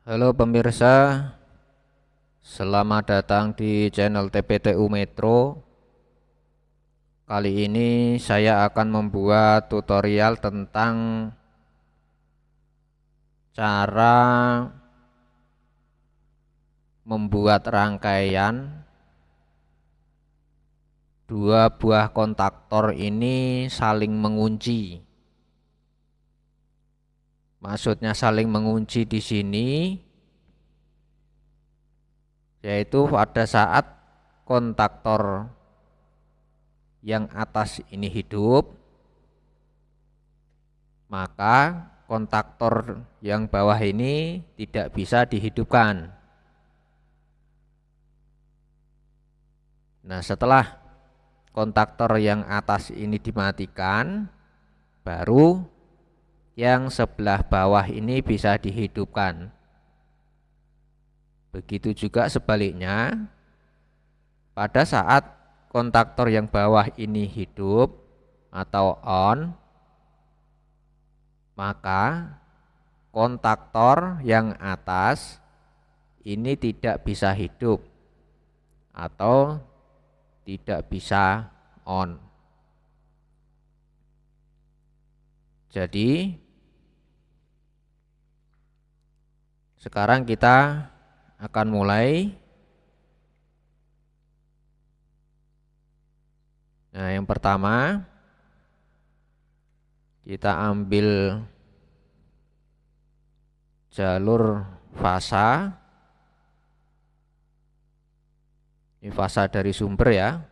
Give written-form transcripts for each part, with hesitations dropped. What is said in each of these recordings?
Halo pemirsa, selamat datang di channel TPTU Metro. Kali ini saya akan membuat tutorial tentang cara membuat rangkaian dua buah kontaktor ini saling mengunci. Maksudnya saling mengunci di sini yaitu pada saat kontaktor yang atas ini hidup, maka kontaktor yang bawah ini tidak bisa dihidupkan. Nah, setelah kontaktor yang atas ini dimatikan, baru yang sebelah bawah ini bisa dihidupkan. Begitu juga sebaliknya, pada saat kontaktor yang bawah ini hidup atau on, maka kontaktor yang atas ini tidak bisa hidup atau tidak bisa on. Jadi sekarang kita akan mulai. Nah, yang pertama kita ambil jalur fasa. Ini fasa dari sumber ya.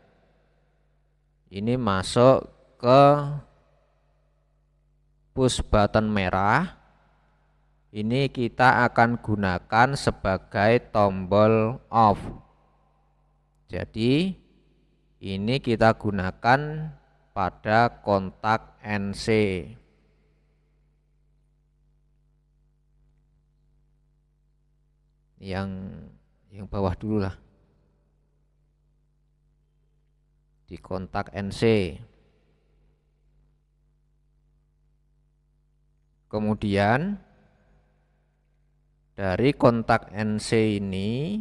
Ini masuk ke push button merah. Ini kita akan gunakan sebagai tombol off. Jadi ini kita gunakan pada kontak NC. Yang bawah dulu lah. Di kontak NC. Kemudian dari kontak NC ini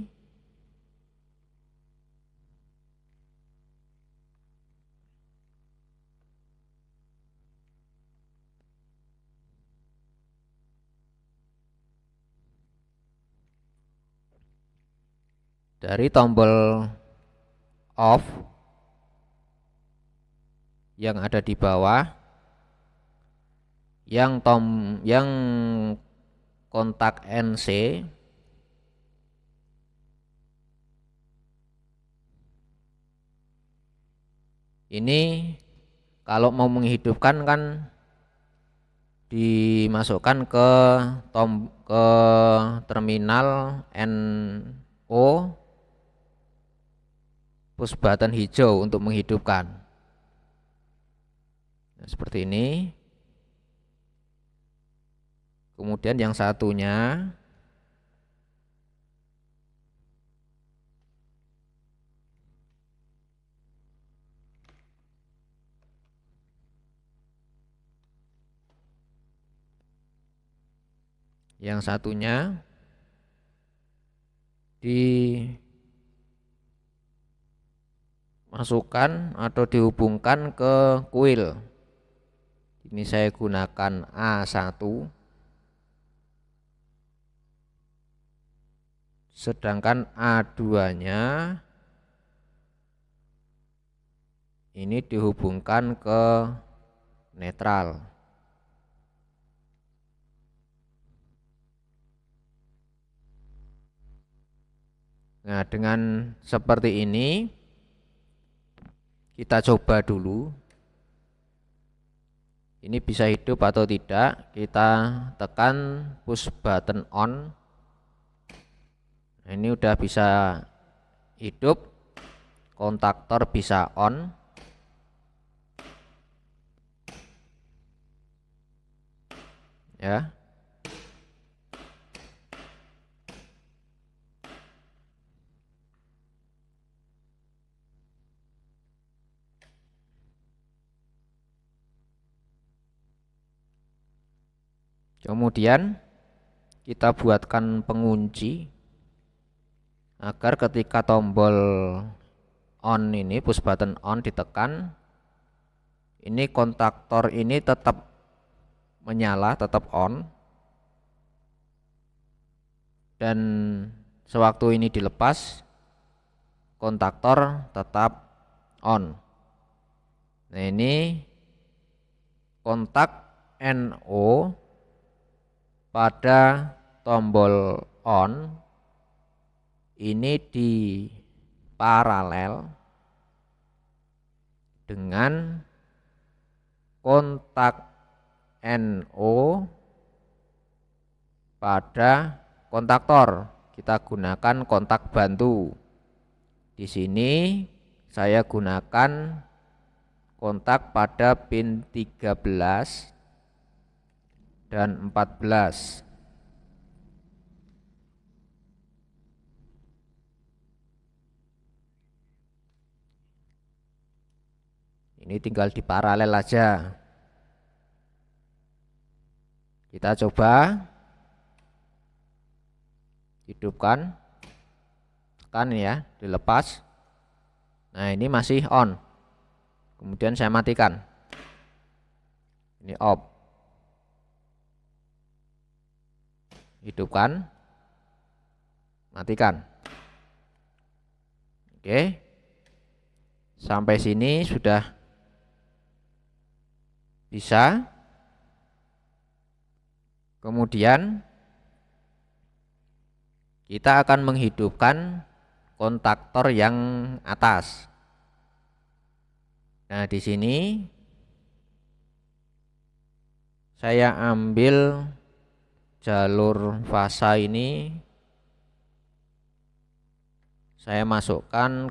dari tombol off yang ada di bawah, yang kontak NC ini kalau mau menghidupkan kan dimasukkan ke terminal NO push button hijau untuk menghidupkan. Nah, seperti ini. Kemudian yang satunya dimasukkan atau dihubungkan ke kuil. Ini saya gunakan A1, sedangkan A2-nya ini dihubungkan ke netral. Nah, dengan seperti ini kita coba dulu. Ini bisa hidup atau tidak. Kita tekan push button on. Nah, ini udah bisa hidup. Kontaktor bisa on. Ya. Kemudian kita buatkan pengunci agar ketika tombol on ini, push button on ditekan, ini kontaktor ini tetap menyala, tetap on, dan sewaktu ini dilepas kontaktor tetap on. Nah, ini kontak NO pada tombol on ini di paralel dengan kontak NO pada kontaktor. Kita gunakan kontak bantu. Di sini saya gunakan kontak pada pin 13 dan 14. Ini tinggal di paralel aja. Kita coba hidupkan, tekan ya, dilepas. Nah, ini masih on. Kemudian saya matikan. Ini off. Hidupkan, matikan. Oke. Sampai sini sudah bisa. Kemudian kita akan menghidupkan kontaktor yang atas. Nah, di sini saya ambil jalur fasa ini, saya masukkan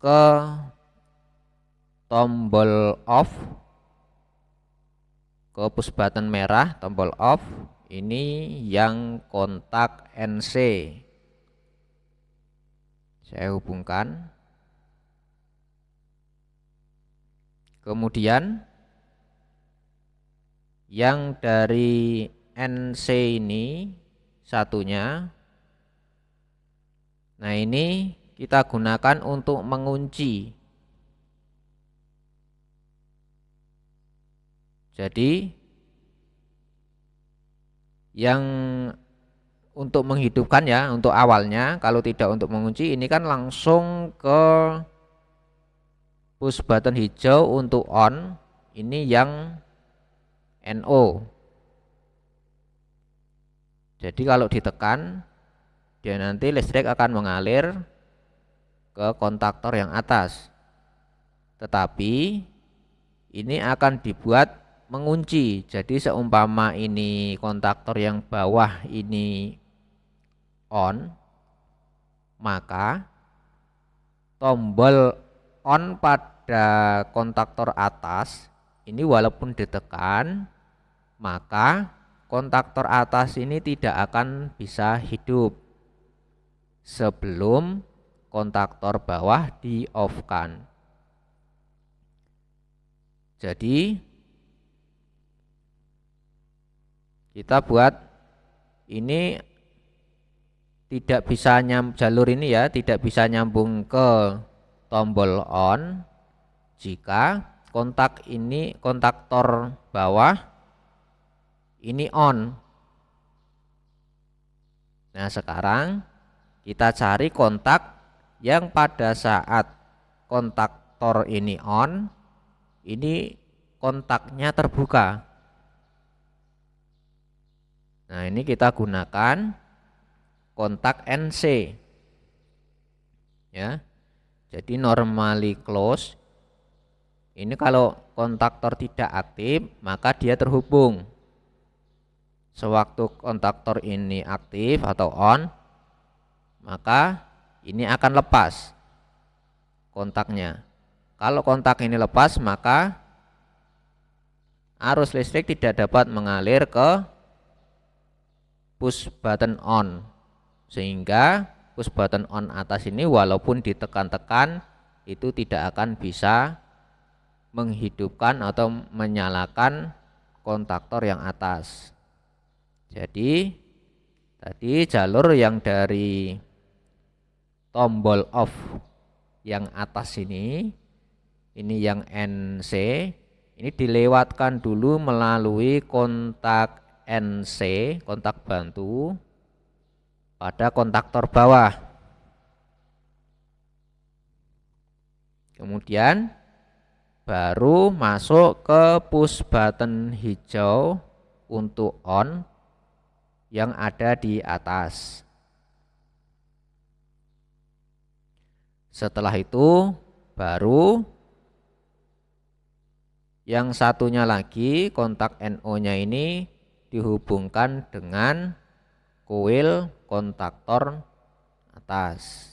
ke tombol off, ke push button merah, tombol off. Ini yang kontak NC. Saya hubungkan. Kemudian yang dari NC ini satunya. Nah, ini kita gunakan untuk mengunci. Jadi yang untuk menghidupkan ya, untuk awalnya, kalau tidak untuk mengunci, ini kan langsung ke push button hijau untuk on. Ini yang NO. Jadi kalau ditekan, dia nanti listrik akan mengalir ke kontaktor yang atas. Tetapi ini akan dibuat mengunci. Jadi seumpama ini kontaktor yang bawah ini on, maka tombol on pada kontaktor atas ini walaupun ditekan, maka kontaktor atas ini tidak akan bisa hidup sebelum kontaktor bawah di off-kan. Jadi kita buat ini tidak bisa jalur ini ya, tidak bisa nyambung ke tombol on jika kontak ini, kontaktor bawah ini on. Nah, sekarang kita cari kontak yang pada saat kontaktor ini on, ini kontaknya terbuka. Nah, ini kita gunakan kontak NC. Ya. Jadi normally close. Ini kalau kontaktor tidak aktif, maka dia terhubung. Sewaktu kontaktor ini aktif atau on, maka ini akan lepas kontaknya. Kalau kontak ini lepas, maka arus listrik tidak dapat mengalir ke push button on, sehingga push button on atas ini walaupun ditekan-tekan itu tidak akan bisa menghidupkan atau menyalakan kontaktor yang atas. Jadi tadi jalur yang dari tombol off yang atas ini yang NC, ini dilewatkan dulu melalui kontak NC, kontak bantu pada kontaktor bawah. Kemudian baru masuk ke push button hijau untuk on yang ada di atas. Setelah itu baru yang satunya lagi, kontak NO-nya ini dihubungkan dengan koil kontaktor atas.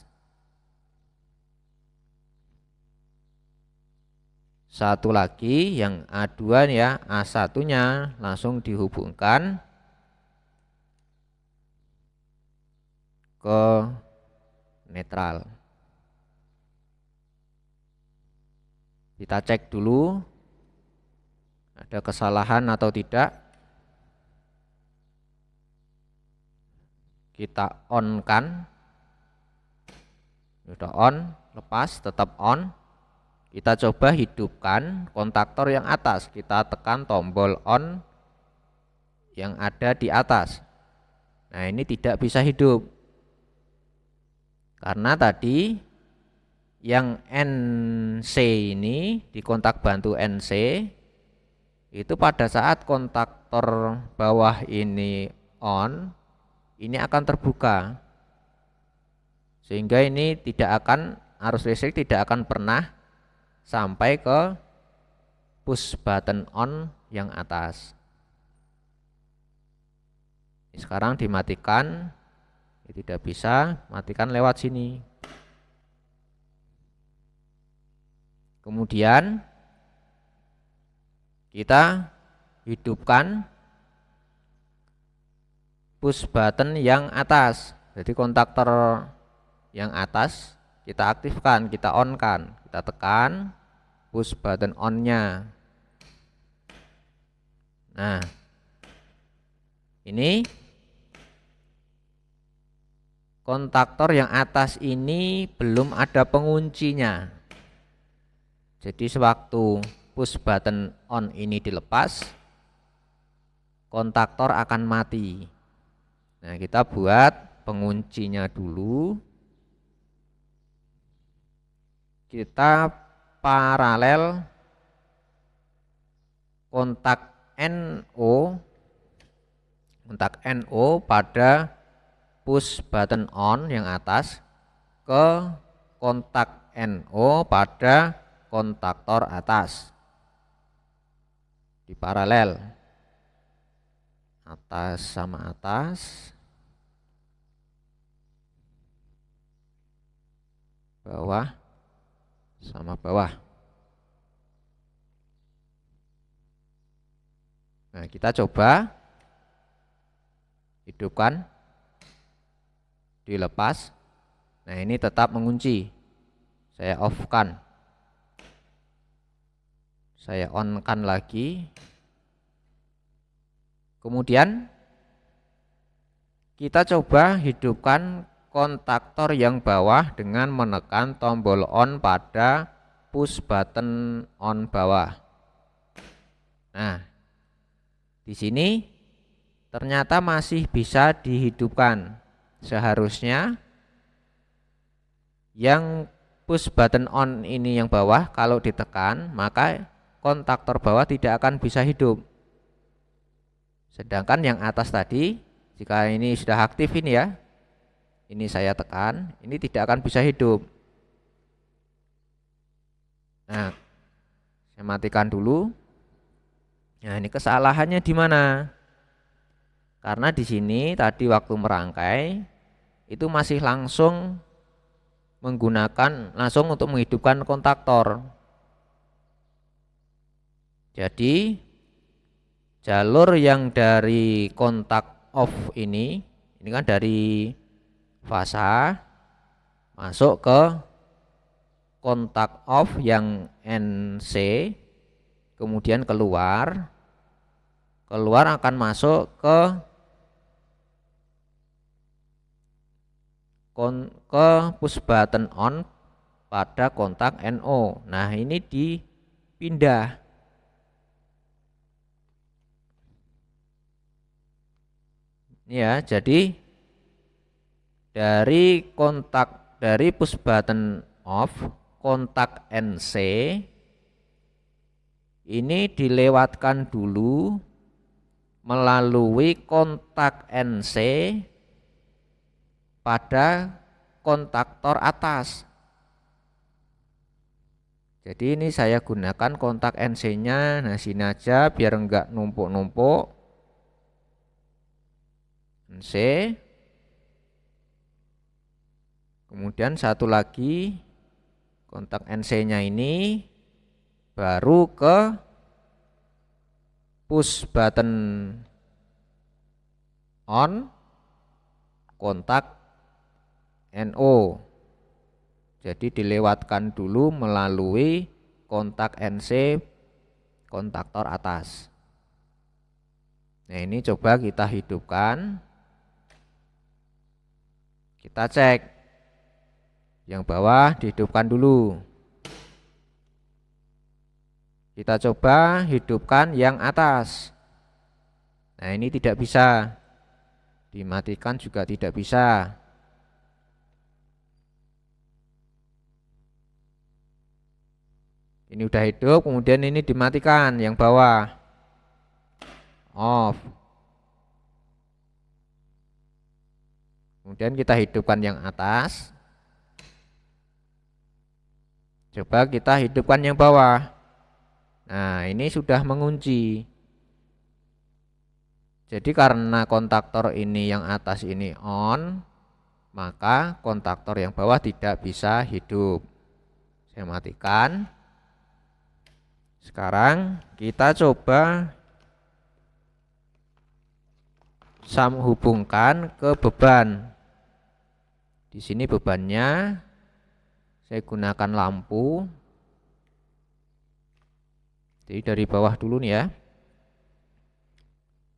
Satu lagi yang A2 ya, A1-nya langsung dihubungkan ke netral. Kita cek dulu ada kesalahan atau tidak. Kita on kan. Sudah on, lepas, tetap on. Kita coba hidupkan kontaktor yang atas. Kita tekan tombol on yang ada di atas. Nah, ini tidak bisa hidup. Karena tadi yang NC ini di kontak bantu NC itu pada saat kontaktor bawah ini on, ini akan terbuka. Sehingga ini tidak akan, arus listrik tidak akan pernah sampai ke push button on yang atas. Sekarang dimatikan, tidak bisa, matikan lewat sini. Kemudian kita hidupkan push button yang atas. Jadi kontaktor yang atas kita aktifkan, kita on kan, kita tekan push button on-nya. Nah, ini kontaktor yang atas ini belum ada penguncinya. Jadi sewaktu push button on ini dilepas, kontaktor akan mati. Nah, kita buat penguncinya dulu. Kita paralel kontak NO pada push button on yang atas ke kontak NO pada kontaktor atas. Di paralel atas sama atas, bawah sama bawah. Nah, kita coba hidupkan, dilepas. Nah, ini tetap mengunci. Saya off kan, saya on kan lagi. Kemudian kita coba hidupkan kontaktor yang bawah dengan menekan tombol on pada push button on bawah. Nah, di sini ternyata masih bisa dihidupkan. Seharusnya yang push button on ini yang bawah kalau ditekan, maka kontaktor bawah tidak akan bisa hidup. Sedangkan yang atas tadi, jika ini sudah aktif ini ya, ini saya tekan, ini tidak akan bisa hidup. Nah, saya matikan dulu. Nah, ini kesalahannya di mana? Karena di sini tadi waktu merangkai itu masih langsung menggunakan langsung untuk menghidupkan kontaktor. Jadi jalur yang dari kontak off ini kan dari fasa masuk ke kontak off yang NC, kemudian keluar akan masuk ke ke push button on pada kontak NO. Nah, ini dipindah. Ya, jadi dari push button off kontak NC ini dilewatkan dulu melalui kontak NC pada kontaktor atas. Jadi ini saya gunakan kontak NC-nya. Nah, sini aja biar enggak numpuk-numpuk. NC. Kemudian satu lagi kontak NC-nya ini baru ke push button on kontak NO. Jadi dilewatkan dulu melalui kontak NC kontaktor atas. Nah, ini coba kita hidupkan. Kita cek. Yang bawah dihidupkan dulu. Kita coba hidupkan yang atas. Nah, ini tidak bisa. Dimatikan juga tidak bisa. Ini udah hidup, kemudian ini dimatikan yang bawah. Off. Kemudian kita hidupkan yang atas. Coba kita hidupkan yang bawah. Nah, ini sudah mengunci. Jadi karena kontaktor ini yang atas ini on, maka kontaktor yang bawah tidak bisa hidup. Saya matikan. Sekarang kita coba hubungkan ke beban. Di sini bebannya saya gunakan lampu. Jadi dari bawah dulu nih ya.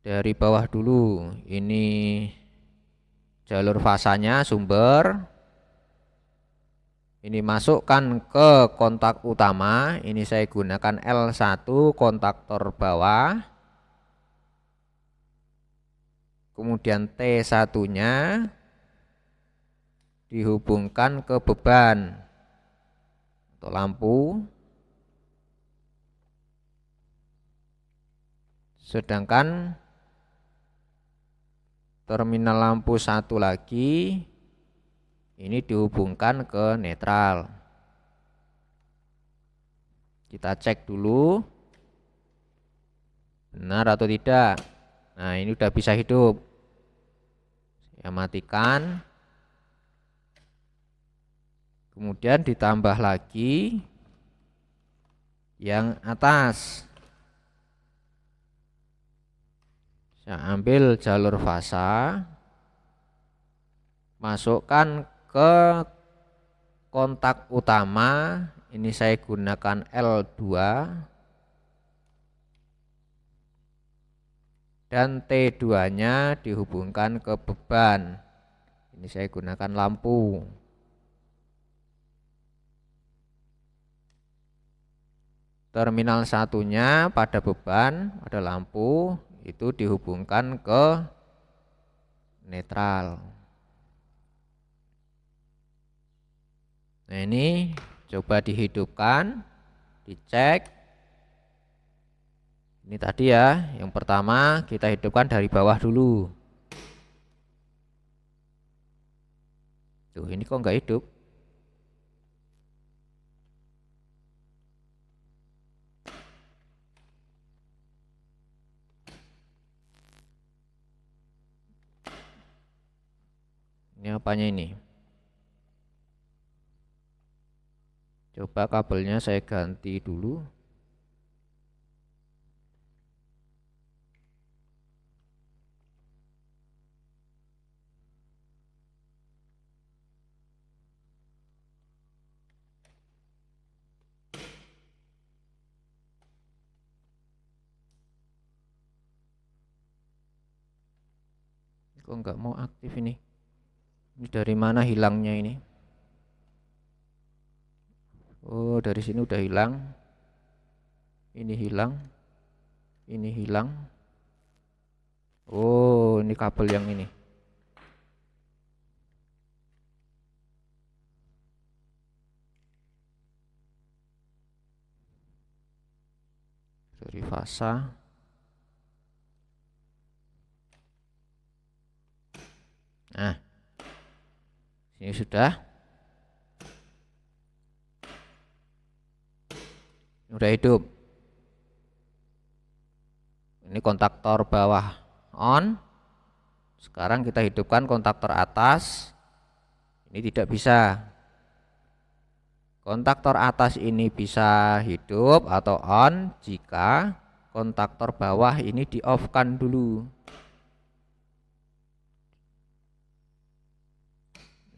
Dari bawah dulu. Ini jalur fasanya sumber. Ini masukkan ke kontak utama. Ini saya gunakan L1 kontaktor bawah. Kemudian T1-nya dihubungkan ke beban atau lampu. Sedangkan terminal lampu satu lagi ini dihubungkan ke netral. Kita cek dulu benar atau tidak. Nah, ini udah bisa hidup. Saya matikan. Kemudian ditambah lagi yang atas. Saya ambil jalur fasa, masukkan ke kontak utama. Ini saya gunakan L2 dan T2-nya dihubungkan ke beban. Ini saya gunakan lampu. Terminal satunya pada beban, pada lampu itu dihubungkan ke netral. Nah, ini coba dihidupkan, dicek. Ini tadi ya, yang pertama kita hidupkan dari bawah dulu. Tuh, ini kok nggak hidup? Ini apanya ini? Coba kabelnya saya ganti dulu. Kok nggak mau aktif ini? Ini dari mana hilangnya ini? Oh, dari sini udah hilang. Ini hilang. Ini hilang. Oh, ini kabel yang ini. Dari fasa. Nah, ini sudah. Udah hidup. Ini kontaktor bawah on. Sekarang kita hidupkan kontaktor atas. Ini tidak bisa. Kontaktor atas ini bisa hidup atau on jika kontaktor bawah ini di off kan dulu.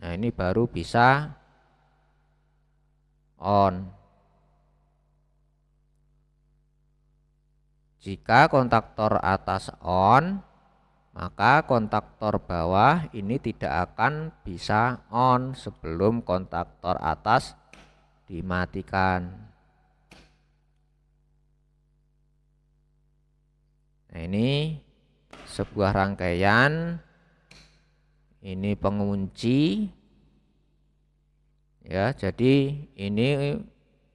Nah, ini baru bisa on. Jika kontaktor atas on, maka kontaktor bawah ini tidak akan bisa on sebelum kontaktor atas dimatikan. Nah, ini sebuah rangkaian, ini pengunci ya. Jadi ini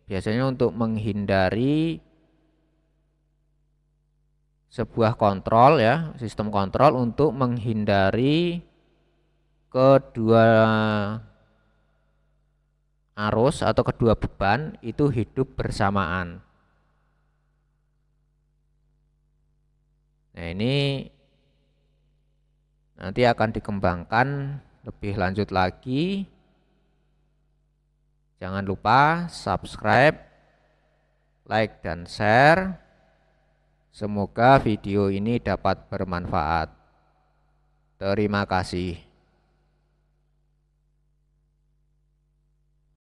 biasanya untuk menghindari sebuah kontrol ya, sistem kontrol untuk menghindari kedua arus atau kedua beban itu hidup bersamaan. Nah, ini nanti akan dikembangkan lebih lanjut lagi. Jangan lupa subscribe, like, dan share. Semoga video ini dapat bermanfaat. Terima kasih.